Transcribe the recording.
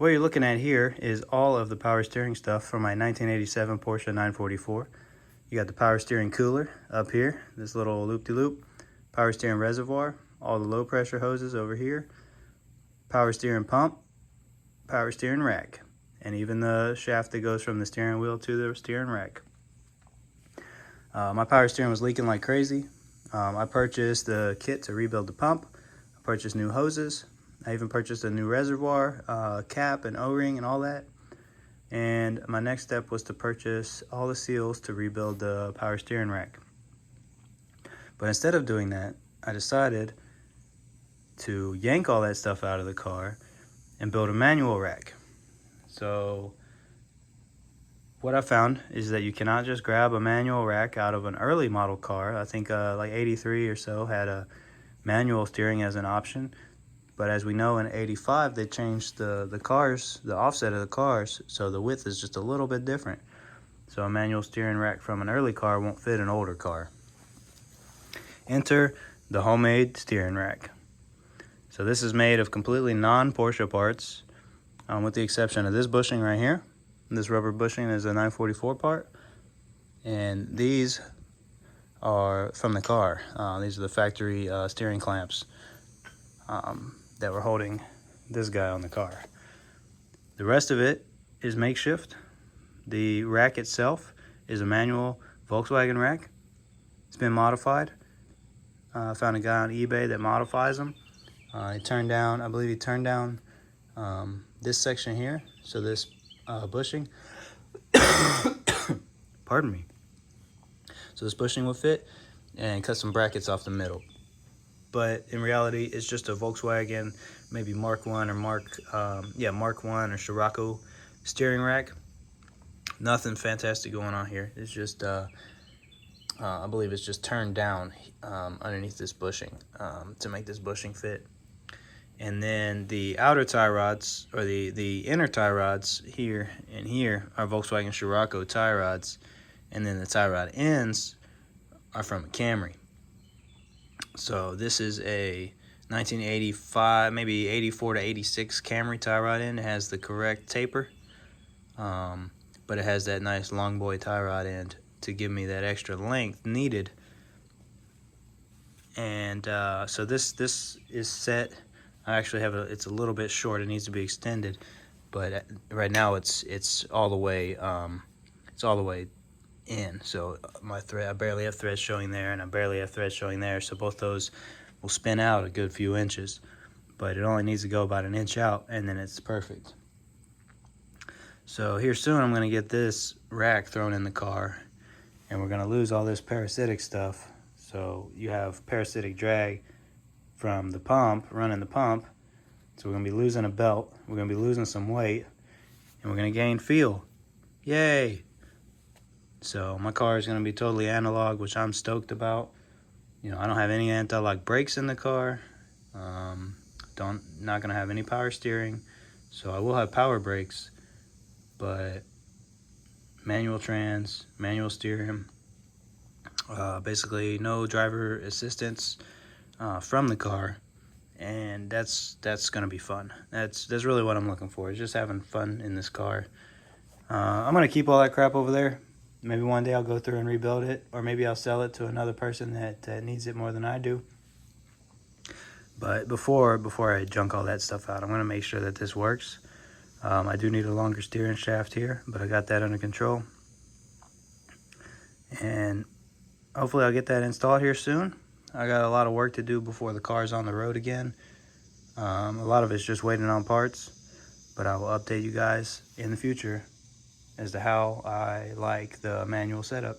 What you're looking at here is all of the power steering stuff from my 1987 Porsche 944. You got the power steering cooler up here, this little loop-de-loop, power steering reservoir, all the low pressure hoses over here, power steering pump, power steering rack, and even the shaft that goes from the steering wheel to the steering rack. My power steering was leaking like crazy. I purchased the kit to rebuild the pump. I purchased new hoses. I even purchased a new reservoir, cap and O-ring and all that. And my next step was to purchase all the seals to rebuild the power steering rack. But instead of doing that, I decided to yank all that stuff out of the car and build a manual rack. So what I found is that you cannot just grab a manual rack out of an early model car. I think like 83 or so had a manual steering as an option. But as we know, in 85, they changed the cars, the offset of the cars, so the width is just a little bit different. So a manual steering rack from an early car won't fit an older car. Enter the homemade steering rack. So this is made of completely non-Porsche parts, with the exception of this bushing right here. This rubber bushing is a 944 part, and these are from the car. These are the factory steering clamps that were holding this guy on the car. The rest of it is makeshift. The rack itself is a manual Volkswagen rack. It's been modified. I found a guy on eBay that modifies them. I believe he turned down this section here, so this bushing, pardon me. So this bushing will fit, and cut some brackets off the middle. But in reality, it's just a Volkswagen, maybe Mark 1 or Mark 1 or Scirocco steering rack. Nothing fantastic going on here. It's just, I believe it's just turned down underneath this bushing to make this bushing fit. And then the outer tie rods, or the inner tie rods here and here, are Volkswagen Scirocco tie rods. And then the tie rod ends are from a Camry. So this is a 1985, maybe 84 to 86 Camry tie rod end. It has the correct taper, but it has that nice long boy tie rod end to give me that extra length needed. And so this is set. I actually have it's a little bit short. It needs to be extended, but right now it's all the way in. So my thread, I barely have threads showing there, and I barely have threads showing there. So both those will spin out a good few inches, but it only needs to go about an inch out, and then it's perfect. So here soon I'm going to get this rack thrown in the car, and we're going to lose all this parasitic stuff. So you have parasitic drag from the pump, running the pump. So we're going to be losing a belt, we're going to be losing some weight, and we're going to gain feel. Yay! So my car is going to be totally analog, which I'm stoked about. You know, I don't have any anti-lock brakes in the car. Not going to have any power steering. So I will have power brakes, but manual trans, manual steering. Basically no driver assistance from the car, and that's going to be fun. That's really what I'm looking for, is just having fun in this car. I'm going to keep all that crap over there. Maybe one day I'll go through and rebuild it, or maybe I'll sell it to another person that needs it more than I do. But before I junk all that stuff out, I'm going to make sure that this works. I do need a longer steering shaft here, but I got that under control. And hopefully I'll get that installed here soon. I got a lot of work to do before the car's on the road again. A lot of it's just waiting on parts, but I will update you guys in the future as to how I like the manual setup.